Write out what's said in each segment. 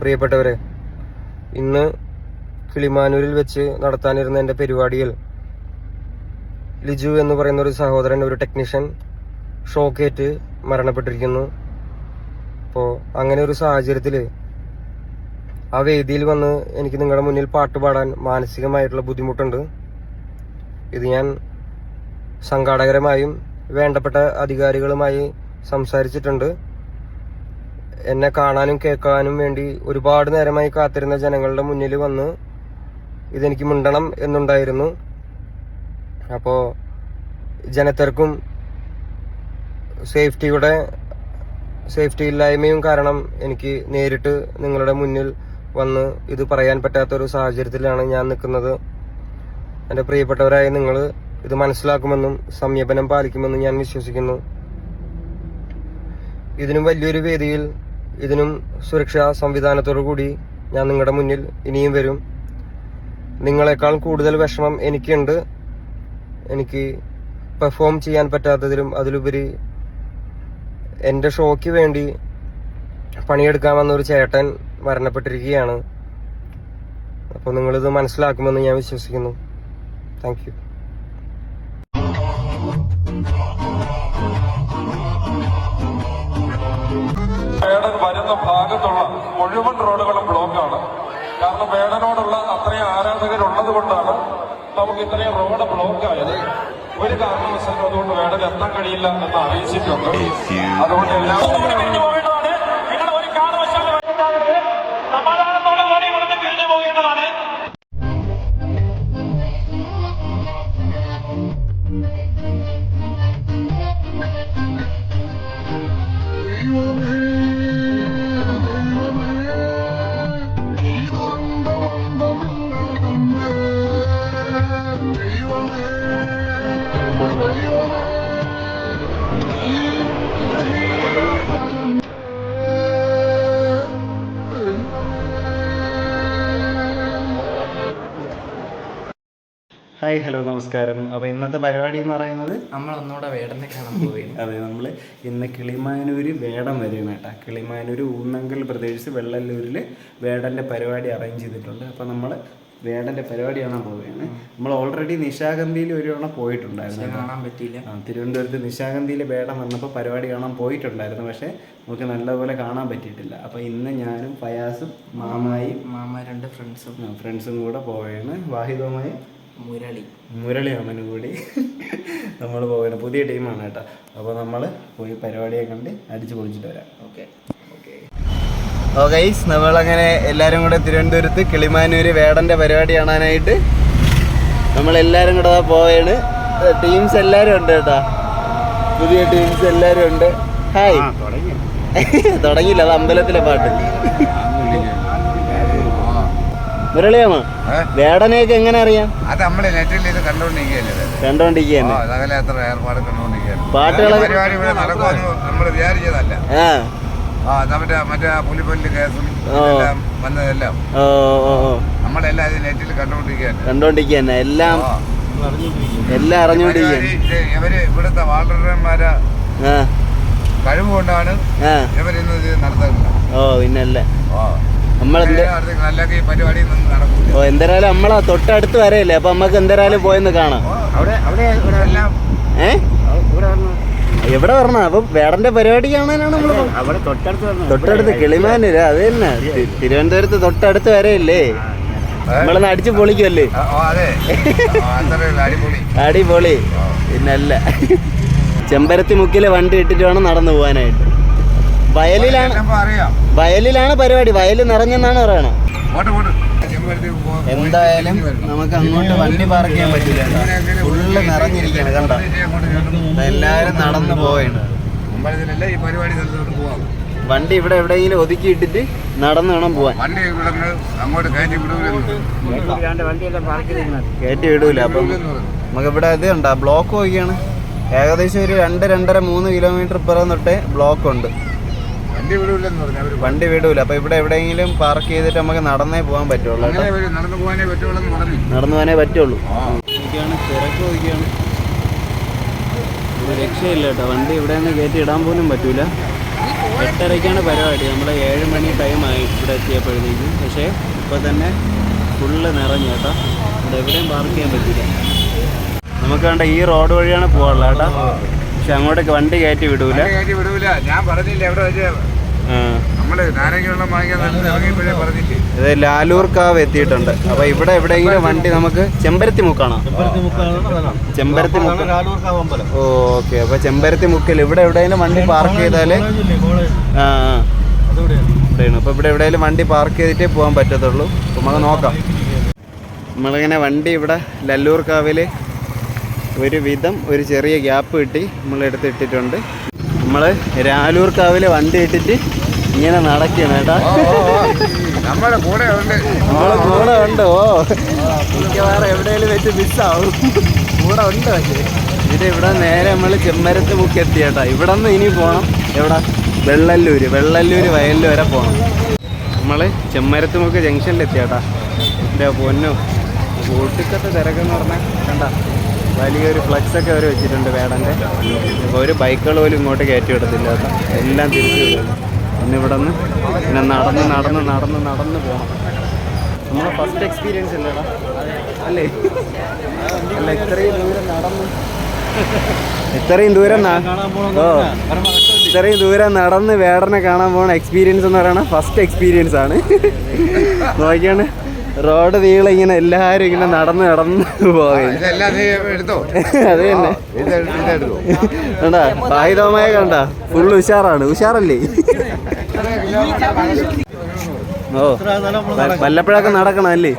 പ്രിയപ്പെട്ടവരെ, ഇന്ന് കിളിമാനൂരിൽ വെച്ച് നടത്താനിരുന്ന എൻ്റെ പരിപാടിയിൽ ലിജു എന്ന് പറയുന്ന ഒരു സഹോദരൻ, ഒരു ടെക്നീഷ്യൻ, ഷോക്കേറ്റ് മരണപ്പെട്ടിരിക്കുന്നു. അപ്പോൾ അങ്ങനെ ഒരു സാഹചര്യത്തിൽ ആ വേദിയിൽ വന്ന് എനിക്ക് നിങ്ങളുടെ മുന്നിൽ പാട്ട് പാടാൻ മാനസികമായിട്ടുള്ള ബുദ്ധിമുട്ടുണ്ട്. ഇത് ഞാൻ സംഘാടകരുമായും വേണ്ടപ്പെട്ട അധികാരികളുമായി സംസാരിച്ചിട്ടുണ്ട്. എന്നെ കാണാനും കേൾക്കാനും വേണ്ടി ഒരുപാട് നേരമായി കാത്തിരുന്ന ജനങ്ങളുടെ മുന്നിൽ വന്ന് ഇതെനിക്ക് മിണ്ടണം എന്നുണ്ടായിരുന്നു. അപ്പോൾ ജനത്തിരക്കും സേഫ്റ്റി ഇല്ലായ്മയും കാരണം എനിക്ക് നേരിട്ട് നിങ്ങളുടെ മുന്നിൽ വന്ന് ഇത് പറയാൻ പറ്റാത്തൊരു സാഹചര്യത്തിലാണ് ഞാൻ നിൽക്കുന്നത്. എൻ്റെ പ്രിയപ്പെട്ടവരായ നിങ്ങൾ ഇത് മനസ്സിലാക്കുമെന്നും സംയമനം പാലിക്കുമെന്നും ഞാൻ വിശ്വസിക്കുന്നു. ഇതിനും വലിയൊരു വേദിയിൽ, ഇതിനും സുരക്ഷാ സംവിധാനത്തോടു കൂടി ഞാൻ നിങ്ങളുടെ മുന്നിൽ ഇനിയും വരും. നിങ്ങളെക്കാൾ കൂടുതൽ വിഷമം എനിക്കുണ്ട്. എനിക്ക് പെർഫോം ചെയ്യാൻ പറ്റാത്തതിലും അതിലുപരി എൻ്റെ ഷോയ്ക്ക് വേണ്ടി പണിയെടുക്കാൻ വന്ന ഒരു ചേട്ടൻ മരണപ്പെട്ടിരിക്കുകയാണ്. അപ്പോൾ നിങ്ങളിത് മനസ്സിലാക്കുമെന്ന് ഞാൻ വിശ്വസിക്കുന്നു. Thank you. വേടൻ വരുന്ന ഭാഗത്തുള്ള മുഴുവൻ റോഡുകളും ബ്ലോക്കാണ്. കാരണം വേടനോടുള്ള അത്രയും ആരാധകരുള്ളത് കൊണ്ടാണ് നമുക്ക് ഇത്രയും റോഡ് ബ്ലോക്കായത്. ഒരു കാരണവശാലും അതുകൊണ്ട് വേടൻ എത്താൻ കഴിയില്ല എന്ന് അറിയിച്ചിട്ടുണ്ട്. അതുകൊണ്ട് എല്ലാവരും സമാധാനത്തോടെ ഇവിടുന്ന് തിരിഞ്ഞു പോകേണ്ടതാണ്. ഹായ്, ഹലോ, നമസ്കാരം. അപ്പോൾ ഇന്നത്തെ പരിപാടി എന്ന് പറയുന്നത് നമ്മളൊന്നുകൂടെ വേടനെ കാണാൻ പോയി. അതെ, നമ്മൾ ഇന്ന് കിളിമാനൂര് വേടം വരികയാണ് കേട്ടോ. കിളിമാനൂർ ഊന്നങ്കൽ പ്രദേശത്ത് വെള്ളല്ലൂരിൽ വേടൻ്റെ പരിപാടി അറേഞ്ച് ചെയ്തിട്ടുണ്ട്. അപ്പോൾ നമ്മൾ വേടൻ്റെ പരിപാടി കാണാൻ പോവുകയാണ്. നമ്മൾ ഓൾറെഡി നിശാഗന്ധിയിൽ ഒരു തവണ പോയിട്ടുണ്ടായിരുന്നു, കാണാൻ പറ്റിയില്ല. തിരുവനന്തപുരത്ത് നിശാഗന്ധിയിൽ വേടം വന്നപ്പോൾ പരിപാടി കാണാൻ പോയിട്ടുണ്ടായിരുന്നു. പക്ഷേ നമുക്ക് നല്ലപോലെ കാണാൻ പറ്റിയിട്ടില്ല. അപ്പോൾ ഇന്ന് ഞാനും ഫയാസും രണ്ട് ഫ്രണ്ട്സും കൂടെ പോവുകയാണ്. വാഹിദുമായി മുരളി അമ്മനും കൂടി നമ്മൾ പോവുകയാണ്. പുതിയ ടീമാണ് കേട്ടോ. അപ്പോൾ നമ്മൾ പോയി പരിപാടിയെ കണ്ട് അടിച്ചു പൊളിച്ചിട്ട് വരാം. ഓക്കെ. നമ്മളങ്ങനെ എല്ലാവരും കൂടെ തിരുവനന്തപുരത്ത് കിളിമാനൂര് വേടൻ്റെ പരിപാടി കാണാനായിട്ട് നമ്മളെല്ലാവരും കൂടെ പോവുകയാണ്. ടീംസ് എല്ലാവരും ഉണ്ട് കേട്ടോ, പുതിയ ടീംസ് എല്ലാവരും ഉണ്ട്. ഹായ്. തുടങ്ങിയില്ല, അത് അമ്പലത്തിലെ പാട്ട്. മുരളിയാമ, വേടനെയൊക്കെ എങ്ങനെ അറിയാം? അത് നമ്മള് നെറ്റിൽ ഇത് കണ്ടോണ്ടിരിക്കുകയാണ്. പാട്ടുകളൊക്കെ നമ്മള് വിചാരിച്ചതല്ല. മറ്റേ പുലിപ്പല്ല് കേസും വന്നതെല്ലാം നമ്മളെല്ലാം നെറ്റിൽ കണ്ടോണ്ടിരിക്കുകയാണ്. എല്ലാം അറിഞ്ഞോണ്ടിരിക്കുകയാണ്. ഇവര് ഇവിടുത്തെ വാളണ്ടർമാരെ കഴിവ് കൊണ്ടാണ് ഇവരിന്ന് ഇത് നടത്തുന്നത്. പിന്നല്ലേ എന്തായാലും നമ്മളെ തൊട്ടടുത്ത് വരെയല്ലേ, അപ്പൊ നമ്മക്ക് എന്തായാലും പോയെന്ന് കാണാം. എവിടെ വരണം? അപ്പൊ വേടന്റെ പരിപാടി കാണാനാണ് നമ്മള് തൊട്ടടുത്ത് കിളിമാനൂര്. അത് തന്നെ, തിരുവനന്തപുരത്ത് തൊട്ടടുത്ത് വരെയല്ലേ. നമ്മളൊന്ന് അടിച്ചു പൊളിക്കുമല്ലേ. അടിപൊളി. പിന്നല്ല, ചെമ്പരത്തി മുക്കിലെ വണ്ടി ഇട്ടിട്ട് വേണം നടന്നു പോകാനായിട്ട്. വയലിലാണ് പരിപാടി. വയല് നിറഞ്ഞെന്നാണ് പറയണത്. എന്തായാലും നമുക്ക് അങ്ങോട്ട് വണ്ടി പാർക്ക് ചെയ്യാൻ പറ്റില്ല, ഫുള്ള് നിറഞ്ഞിരിക്കുകയാണ്. കണ്ട, എല്ലാവരും നടന്നു പോവുകയാണ്. വണ്ടി ഇവിടെ എവിടെയെങ്കിലും ഒതുക്കിയിട്ടിട്ട് നടന്നു വേണം പോവാൻ. കയറ്റി വിടൂല. അപ്പം നമുക്ക് ഇവിടെ ഇത് കണ്ട ബ്ലോക്ക് നോക്കിയാണ്. ഏകദേശം ഒരു 2-2.5-3 കിലോമീറ്റർ ഇപ്പുറം തൊട്ടേ ബ്ലോക്ക് ഉണ്ട്. വണ്ടി വിടൂല. അപ്പൊ ഇവിടെ എവിടെയെങ്കിലും പാർക്ക് ചെയ്തിട്ട് നമുക്ക് നടന്നേ പോകാൻ പറ്റുള്ളൂ. നടന്നു പോകാനേ പറ്റുള്ളൂ. തിരക്ക് നോക്കിയാണ്, ഒരു രക്ഷയില്ല കേട്ടോ. വണ്ടി ഇവിടെ നിന്ന് കയറ്റി ഇടാൻ പോലും പറ്റൂല. 8:30ക്കാണ് പരിപാടി. നമ്മൾ 7 മണി ടൈമായി ഇവിടെ എത്തിയപ്പോഴത്തേക്കും. പക്ഷേ ഇപ്പോൾ തന്നെ ഫുള്ള് നിറഞ്ഞു കേട്ടോ. ഇവിടെ എവിടെയും പാർക്ക് ചെയ്യാൻ പറ്റില്ല. നമുക്ക് വേണ്ട ഈ റോഡ് വഴിയാണ് പോകാനുള്ളത് കേട്ടോ. പക്ഷെ അങ്ങോട്ടേക്ക് വണ്ടി കയറ്റി വിടൂല. ഞാൻ പറഞ്ഞില്ല എവിടെ വെച്ച് നമ്മള് നാരങ്ങ വാങ്ങിക്കാൻ ഇറങ്ങിയപ്പോഴേ പറഞ്ഞില്ലേ. ഇത് ലാലൂർക്കാവ് എത്തിയിട്ടുണ്ട്. അപ്പോൾ ഇവിടെ എവിടെയെങ്കിലും വണ്ടി നമുക്ക് ചെമ്പരത്തി മുക്കാണോ? ചെമ്പരത്തി മുക്ക്. ഓക്കെ. അപ്പോൾ ചെമ്പരത്തി മുക്കിൽ ഇവിടെ എവിടെയെങ്കിലും വണ്ടി പാർക്ക് ചെയ്താൽ ഇവിടെയാണ്. അപ്പോൾ ഇവിടെ എവിടെയെങ്കിലും വണ്ടി പാർക്ക് ചെയ്തിട്ടേ പോകാൻ പറ്റത്തുള്ളൂ. അപ്പോൾ നമുക്ക് നോക്കാം. നമ്മളിങ്ങനെ വണ്ടി ഇവിടെ ലല്ലൂർക്കാവിൽ ഒരു ചെറിയ ഗ്യാപ്പ് കിട്ടി നമ്മളെടുത്തിട്ടിട്ടുണ്ട്. നമ്മൾ രാലൂർക്കാവിൽ വണ്ടി ഇട്ടിട്ട് ഇങ്ങനെ നടക്കുകയാണ് കേട്ടോ. നമ്മുടെ കൂടെ ഉണ്ട്. ഓ മിക്കവാറും എവിടെയെങ്കിലും വെച്ച് മിസ്സാവും. കൂടെ ഉണ്ട്. പക്ഷേ ഇവിടെ നേരെ നമ്മൾ ചെമ്മരത്ത് മുക്ക് എത്തി കേട്ടോ. ഇവിടെ നിന്ന് ഇനി പോകണം എവിടെ? വെള്ളല്ലൂർ വയലിൽ വരെ പോകണം. നമ്മൾ ചെമ്മരത്ത് മുക്ക് ജംഗ്ഷനിലെത്തി കേട്ടോ. എൻ്റെ പൊന്നു കൂട്ടിക്കത്തെ തിരക്കെന്ന് പറഞ്ഞാൽ കണ്ട വലിയൊരു ഫ്ലക്സൊക്കെ അവർ വെച്ചിട്ടുണ്ട് വേടൻ്റെ. അപ്പോൾ ഒരു ബൈക്കുകൾ പോലും ഇങ്ങോട്ട് കയറ്റി വിടത്തില്ല കേട്ടോ. എല്ലാം തിരിച്ചു വിടുന്നു. പിന്നെ ഇവിടെ നിന്ന് പിന്നെ നടന്ന് പോകണം. നമ്മളെ ഫസ്റ്റ് എക്സ്പീരിയൻസ് അല്ലേടാ അല്ലേ? അല്ല ഇത്രയും ദൂരം നടന്ന് വേടനെ കാണാൻ പോകുന്ന എക്സ്പീരിയൻസ് എന്ന് പറയുന്നത് ഫസ്റ്റ് എക്സ്പീരിയൻസ് ആണ്. നോക്കിയാണ് റോഡ് നീളം ഇങ്ങനെ എല്ലാവരും ഇങ്ങനെ നടന്ന് പോകും. അത് തന്നെ കണ്ടാ ബാഹിതമായ കണ്ട ഫുള്ള് ഉഷാറല്ലേ? ഓ വല്ലപ്പോഴൊക്കെ നടക്കണം അല്ലേ?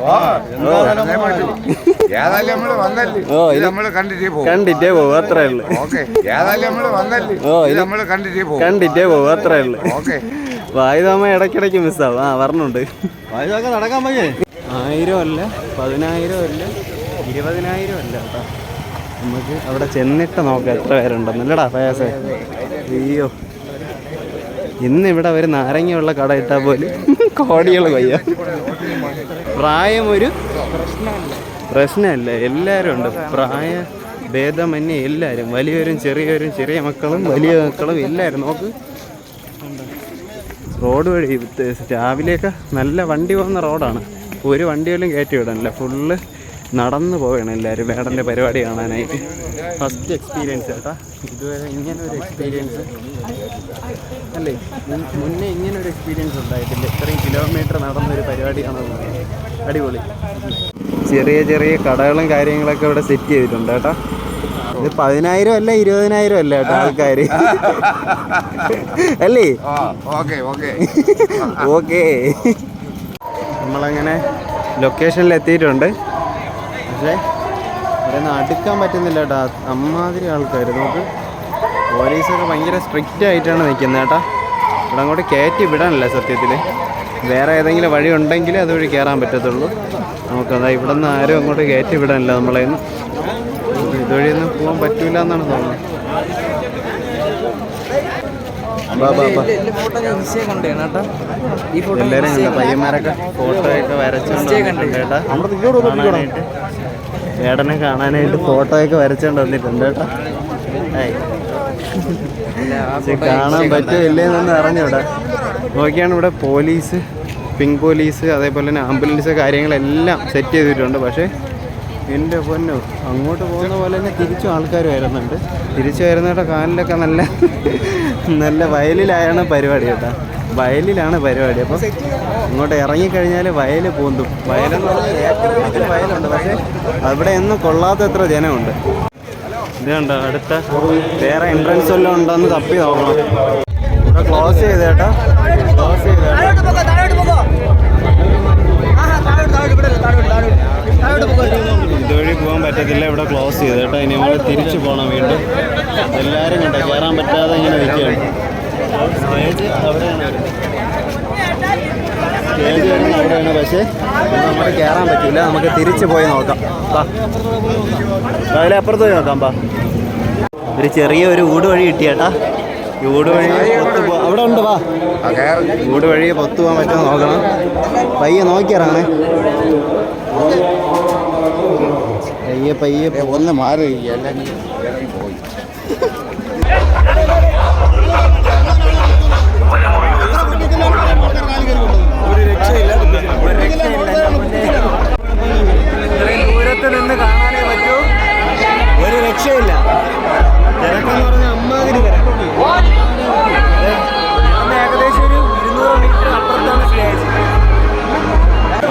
ഓ ഇത് കണ്ടിട്ടേ പോകും അത്രേ ഉള്ളു. ഓ ഇത് കണ്ടിട്ടേ പോകും അത്രേ ഉള്ളു. വായുതാമ ഇടയ്ക്കിടയ്ക്ക് മിസ്സാവും. പറഞ്ഞുണ്ട് നടക്കാൻ പറ്റേ 1000 അല്ല 10000 അല്ല 20000 അല്ല കേട്ടോ. നമുക്ക് അവിടെ ചെന്നിട്ട് നോക്കാം എത്ര പേരുണ്ടെന്നല്ലടാ പ്രയാസേ. അയ്യോ ഇന്നിവിടെ ഒരു നാരങ്ങയുള്ള കട ഇട്ടാൽ പോലും കോടികൾ വയ്യ. പ്രായം ഒരു പ്രശ്നമല്ല. എല്ലാവരും ഉണ്ട്. പ്രായ ഭേദമന്യേ എല്ലാവരും, വലിയവരും ചെറിയവരും, ചെറിയ മക്കളും വലിയ മക്കളും എല്ലാവരും. നോക്ക് റോഡ് വഴി രാവിലെയൊക്കെ നല്ല വണ്ടി പോകുന്ന റോഡാണ്. ഒരു വണ്ടികളും കയറ്റി വിടാനില്ല. ഫുള്ള് നടന്നു പോവുകയാണ് എല്ലാവരും വേടൻ്റെ പരിപാടി കാണാനായിട്ട്. ഫസ്റ്റ് എക്സ്പീരിയൻസ് കേട്ടോ. ഇതുവരെ ഇങ്ങനെ ഒരു എക്സ്പീരിയൻസ് അല്ലേ? മുന്നേ ഇങ്ങനെ ഒരു എക്സ്പീരിയൻസ് ഉണ്ടായിട്ടില്ല. ഇത്രയും കിലോമീറ്റർ നടന്നൊരു പരിപാടി കാണാൻ അടിപൊളി. ചെറിയ കടകളും കാര്യങ്ങളൊക്കെ ഇവിടെ സെറ്റ് ചെയ്തിട്ടുണ്ട് കേട്ടോ. ഇത് 10000 അല്ല 20000 അല്ല കേട്ടോ ആൾക്കാർ അല്ലേ? ഓക്കെ നമ്മളങ്ങനെ ലൊക്കേഷനിൽ എത്തിയിട്ടുണ്ട്. പക്ഷേ ഇവരൊന്നും അടുക്കാൻ പറ്റുന്നില്ല കേട്ടോ. അമ്മാതിരി ആൾക്കാർ. നമുക്ക് പോലീസൊക്കെ ഭയങ്കര സ്ട്രിക്റ്റ് ആയിട്ടാണ് നിൽക്കുന്നത് കേട്ടോ. ഇവിടെ അങ്ങോട്ട് കയറ്റി വിടാനല്ല സത്യത്തിൽ. വേറെ ഏതെങ്കിലും വഴി ഉണ്ടെങ്കിൽ അതുവഴി കയറാൻ പറ്റത്തുള്ളൂ. നമുക്കതാ ഇവിടെ നിന്ന് ആരും അങ്ങോട്ട് കയറ്റി വിടാനില്ല. നമ്മളേന്ന് ഇതുവഴിയൊന്നും പോകാൻ പറ്റൂല എന്നാണ് തോന്നുന്നത്. എല്ലാവരും കണ്ട പയ്യന്മാരൊക്കെ ഫോട്ടോയൊക്കെ വരച്ചോണ്ട് കേട്ടാ. വേടനെ കാണാനായിട്ട് ഫോട്ടോയൊക്കെ വരച്ചോണ്ട് വന്നിട്ടുണ്ട് കേട്ടോ. കാണാൻ പറ്റുമോ ഇല്ലേന്നൊന്നും അറിഞ്ഞൂടാ. നോക്കിയാണ് ഇവിടെ പോലീസ്, പിങ്ക് പോലീസ്, അതേപോലെ തന്നെ ആംബുലൻസ് കാര്യങ്ങളെല്ലാം സെറ്റ് ചെയ്തിട്ടുണ്ട്. പക്ഷേ എൻ്റെ പൊന്നോ അങ്ങോട്ട് പോകുന്ന പോലെ തന്നെ തിരിച്ചും ആൾക്കാർ വരുന്നുണ്ട്. തിരിച്ചു വരുന്നവരുടെ കാലിലൊക്കെ നല്ല വയലിലാണ് പരിപാടി കേട്ടോ. വയലിലാണ് പരിപാടി. അപ്പോൾ ഇങ്ങോട്ട് ഇറങ്ങിക്കഴിഞ്ഞാൽ വയൽ പൂന്തും. വയലെന്ന് പറഞ്ഞാൽ ഏക്കർ വയലുണ്ട്. പക്ഷേ അവിടെ ഒന്നും കൊള്ളാത്തത്ര ജനമുണ്ട്. ഇത് കണ്ടോ അടുത്ത വേറെ എൻട്രൻസ് വല്ലതും ഉണ്ടോയെന്ന് തപ്പി നോക്കണം. ഇവിടെ ക്ലോസ് ചെയ്തേട്ടാ. ഇതുവഴി പോകാൻ പറ്റത്തില്ല. ഇവിടെ ക്ലോസ് ചെയ്തേട്ടാ. ഇനി നമ്മൾ തിരിച്ചു പോകണം വീണ്ടും. എല്ലാവരും കണ്ടോ കയറാൻ പറ്റാതെ ഇങ്ങനെ നിൽക്കുകയാണ്. സ്റ്റേജ് അവിടെയാണ് പക്ഷേ നമുക്ക് കയറാൻ പറ്റില്ല. നമുക്ക് തിരിച്ചു പോയി നോക്കാം. രാവിലെ അപ്പുറത്ത് പോയി നോക്കാം. ഒരു ചെറിയൊരു ഊട് വഴി കിട്ടിയേട്ടാ. ഈ ഊട് വഴി അവിടെ ഉണ്ട്. ഊട് വഴി പൊത്തു പോകാൻ പറ്റുമോ നോക്കണം. പയ്യെ നോക്കിയിറങ്ങണേ. പയ്യെ ഒന്ന് മാറി.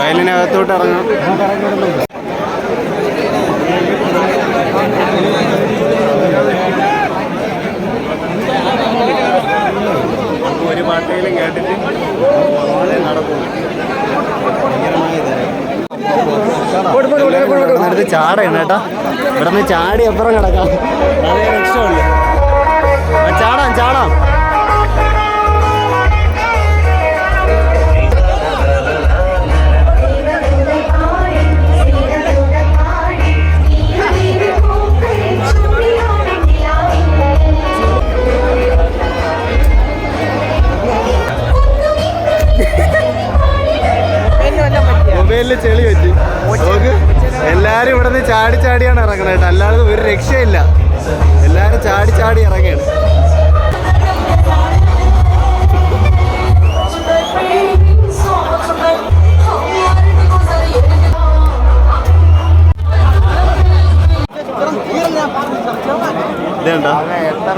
വയലിനകത്തോട്ട് ഇറങ്ങാം. ഒരു പാട്ടയിലും കേട്ടിട്ട് നടന്നിട്ട് ചാടയാണ് കേട്ടാ. ഇവിടെ നിന്ന് ചാടി അപ്പുറം കിടക്കാം. അതേ രക്ഷയുള്ളു. ചാടാം ചാടാം. മൊബൈലിൽ ചെളി വെച്ച് നോക്ക്. എല്ലാരും ഇവിടെ നിന്ന് ചാടി ചാടിയാണ് ഇറങ്ങണത് കേട്ടോ. അല്ലാതെ ഒരു രക്ഷയില്ല. എല്ലാരും ചാടി ചാടി ഇറങ്ങാണ്. ഇതുണ്ടോ,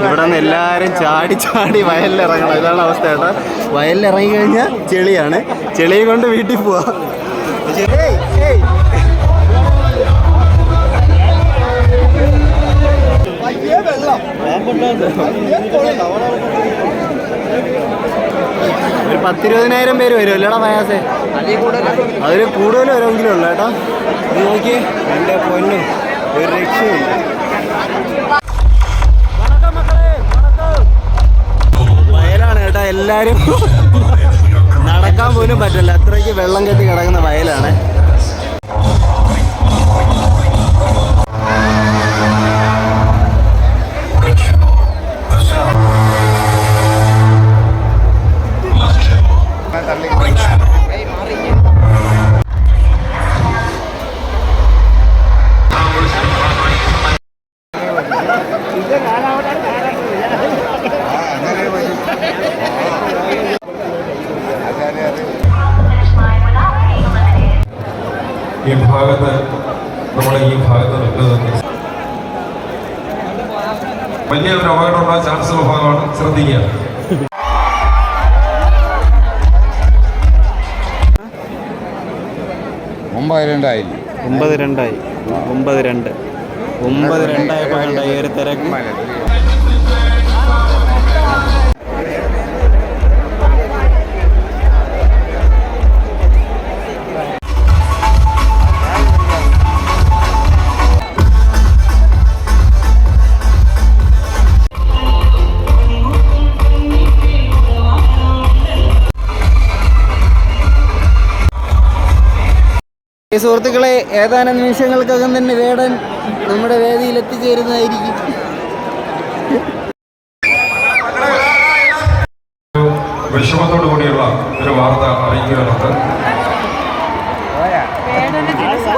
ഇവിടെ നിന്ന് എല്ലാരും ചാടി ചാടി വയലിലിറങ്ങണം. ഇതാണ് അവസ്ഥ കേട്ടോ. വയലിലിറങ്ങി കഴിഞ്ഞാൽ ചെളിയാണ്. ചെളിയെ കൊണ്ട് വീട്ടിൽ പോവാ. ഒരു 10-20,000 പേര് വരും അല്ലേടാ മയാസേ? അതിൽ കൂടുതൽ വരുമെങ്കിലും ഉള്ളു കേട്ടോ. ഇത് നോക്കി എൻ്റെ പൊന്നും ഒരു രക്ഷയില്ല. വയലാണ് കേട്ടോ. എല്ലാരും നടക്കാൻ പോലും പറ്റില്ല, അത്രയ്ക്ക് വെള്ളം കെട്ടി കിടക്കുന്ന വയലാണ്. ഈ ഭാഗത്ത് നമ്മൾ ഈ ഭാഗത്ത് നിൽക്കുന്നത് വലിയ ഒരു അപകടം ഉണ്ടാകാൻ ചാൻസ് ഉള്ള ഭാഗമാണ്. ശ്രദ്ധിക്കുക. ഒമ്പത് രണ്ടായപ്പോൾ കണ്ട ഈ ഒരു തിരക്ക്. സുഹൃത്തുക്കളെ, ഏതാനും നിമിഷങ്ങൾക്കകം തന്നെ വേടൻ നമ്മുടെ വേദിയിൽ എത്തിച്ചേരുന്നതായിരിക്കും. വിഷമത്തോടു കൂടിയുള്ള ഒരു വാർത്ത അറിയിക്കുവാനുണ്ട്.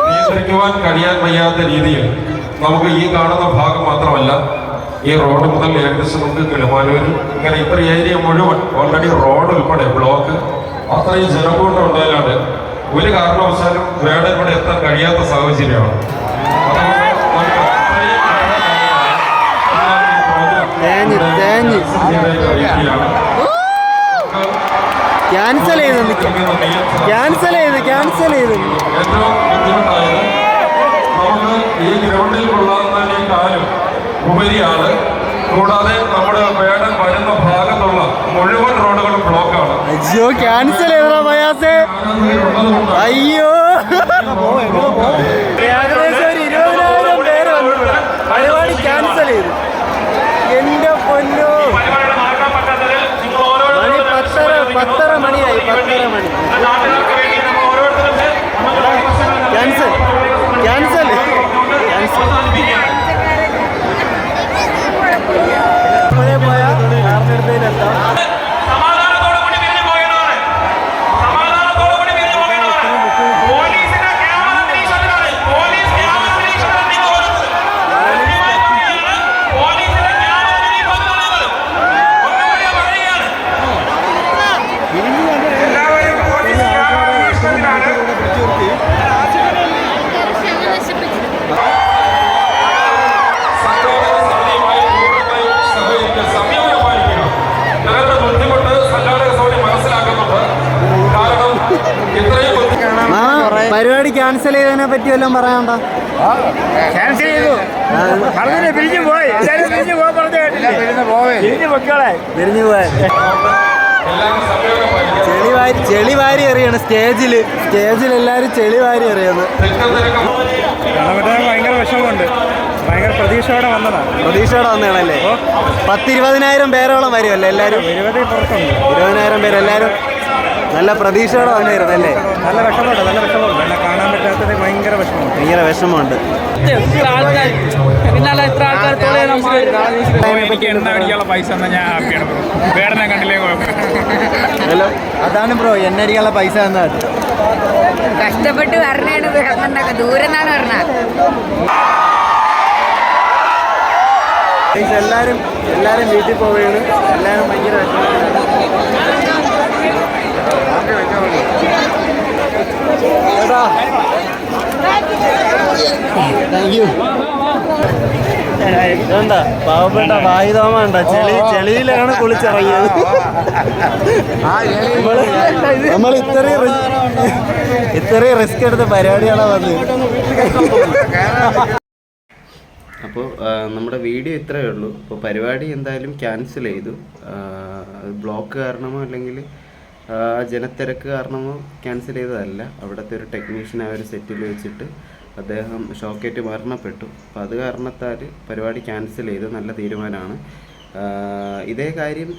നിയന്ത്രിക്കുവാൻ കഴിയാൻ വയ്യാത്ത രീതിയിൽ നമുക്ക് ഈ കാണുന്ന ഭാഗം മാത്രമല്ല, ഈ റോഡ് മുതൽ ഏകദേശം നമുക്ക് കിളിമാനൂർ ഇങ്ങനെ ഇത്ര ഏരിയ മുഴുവൻ ഓൾറെഡി റോഡ് ഉൾപ്പെടെ ബ്ലോക്ക് അത്രയും ജനക്കൂട്ടം ഉണ്ടായാലാണ് ഒരു കാരണവശാലും വേടൻ ഇവിടെ എത്താൻ കഴിയാത്ത സാഹചര്യമാണ്. ക്യാൻസൽ ചെയ്തു. ഏറ്റവും ബുദ്ധിമുട്ടായത് നമുക്ക് ഈ ഗ്രൗണ്ടിൽ കൊള്ളാവുന്നതിനേക്കാളും ഉപരിയാണ്. കൂടാതെ നമ്മുടെ വേടൻ വരുന്ന ഭാഗത്തുള്ള മുഴുവൻ റോഡുകളും ബ്ലോക്കാണ്. അയ്യോ, ക്യാൻസൽ ചെയ്തോ മയാസേ. അയ്യോ, ഏകദേശം ഒരു 20,000 പേര് വന്നു. പരിപാടി ക്യാൻസൽ ചെയ്തു. എന്റെ പൊന്നോ, മണി 10:30 മണിയായി. 10:30 മണി. ക്യാൻസൽ. പോയാ കാറിനെടുത്തതിലെത്താം. പോലീസിന്റെ ക്യാമറ ക്യാൻസൽ ചെയ്തതിനെ പറ്റി വല്ലതും പറയാണ്ട? ക്യാൻസൽ ചെയ്തു, പിരിഞ്ഞു പോയി, തിരിഞ്ഞു പോയ ചെളി വാരി എറിയാണ് സ്റ്റേജിൽ എല്ലാരും ചെളി വാരി എറിയുന്നു. ഭയങ്കര വിഷമമുണ്ട്, ഭയങ്കര പ്രതീക്ഷയോടെ വന്നതാണല്ലേ? 10-20,000 പേരോളം വരുമല്ലേ എല്ലാരും? 20,000 പേര് എല്ലാരും നല്ല പ്രതീക്ഷയോടെ വന്നിരുന്നല്ലേ? നല്ല വിഷമമുണ്ട് എന്നെ കാണാൻ പറ്റാത്തത് ഭയങ്കര വിഷമമുണ്ട്. എനിക്ക് എണ്ണ അടിക്കാനുള്ള പൈസ ഞാൻ ഹാപ്പിയാണ് ബ്രോ. വേടനെ കണ്ടില്ലേ ഹലോ, അതാണ് ബ്രോ എണ്ണ അടിക്കാനുള്ള പൈസ തന്നത്. കഷ്ടപ്പെട്ട് വരണേണ് ദൂരം എന്നാണ് പറഞ്ഞത്. എല്ലാരും വീട്ടിൽ പോവുകയാണ്. എല്ലാരും ഭയങ്കര താങ്ക് യു. ഇതെന്താ പാവപ്പെട്ട വായുതോമണ്ട ചെളിയിലാണ് കുളിച്ചിറങ്ങിയത്. നമ്മൾ ഇത്രയും റിസ്ക് എടുത്ത പരിപാടിയാണ് വന്നത്. അപ്പോൾ നമ്മുടെ വീഡിയോ ഇത്രയേ ഉള്ളൂ. അപ്പോൾ പരിപാടി എന്തായാലും ക്യാൻസൽ ചെയ്തു. ബ്ലോക്ക് കാരണമോ അല്ലെങ്കിൽ ജനത്തിരക്ക് കാരണമോ ക്യാൻസൽ ചെയ്തതല്ല. അവിടുത്തെ ഒരു ടെക്നീഷ്യനെ അവർ സെറ്റിൽ വെച്ചിട്ട് അദ്ദേഹം ഷോക്കേറ്റ് മരണപ്പെട്ടു. അപ്പോൾ അത് കാരണത്താൽ പരിപാടി ക്യാൻസൽ ചെയ്തു. നല്ല തീരുമാനമാണ്. ഇതേ കാര്യം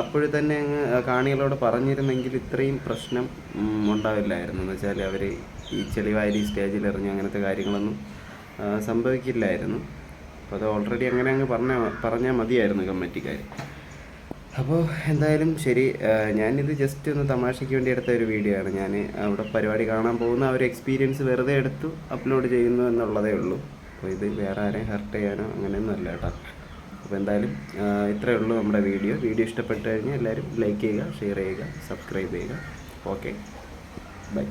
അപ്പോഴും തന്നെ അങ്ങ് കാണികളോട് പറഞ്ഞിരുന്നെങ്കിൽ ഇത്രയും പ്രശ്നം ഉണ്ടാവില്ലായിരുന്നു. എന്ന് വെച്ചാൽ അവർ ഈ ചെളിവാരി സ്റ്റേജിലെറിഞ്ഞ് അങ്ങനത്തെ കാര്യങ്ങളൊന്നും സംഭവിക്കില്ലായിരുന്നു. അപ്പോൾ അത് ഓൾറെഡി അങ്ങനെ അങ്ങ് പറഞ്ഞാൽ മതിയായിരുന്നു കമ്മിറ്റിക്കാർ. അപ്പോൾ എന്തായാലും ശരി, ഞാനിത് ജസ്റ്റ് ഒന്ന് തമാശയ്ക്ക് വേണ്ടി എടുത്ത ഒരു വീഡിയോ ആണ്. ഞാൻ അവിടെ പരിപാടി കാണാൻ പോകുന്ന ആ ഒരു എക്സ്പീരിയൻസ് വെറുതെ എടുത്തു അപ്ലോഡ് ചെയ്യുന്നു എന്നുള്ളതേ ഉള്ളൂ. അപ്പോൾ ഇത് വേറെ ആരെയും ഹർട്ട് ചെയ്യാനോ അങ്ങനെയൊന്നും അല്ല കേട്ടോ. അപ്പോൾ എന്തായാലും ഇത്രയേ ഉള്ളൂ നമ്മുടെ വീഡിയോ ഇഷ്ടപ്പെട്ട് കഴിഞ്ഞാൽ എല്ലാവരും ലൈക്ക് ചെയ്യുക, ഷെയർ ചെയ്യുക, സബ്സ്ക്രൈബ് ചെയ്യുക. Okay, by.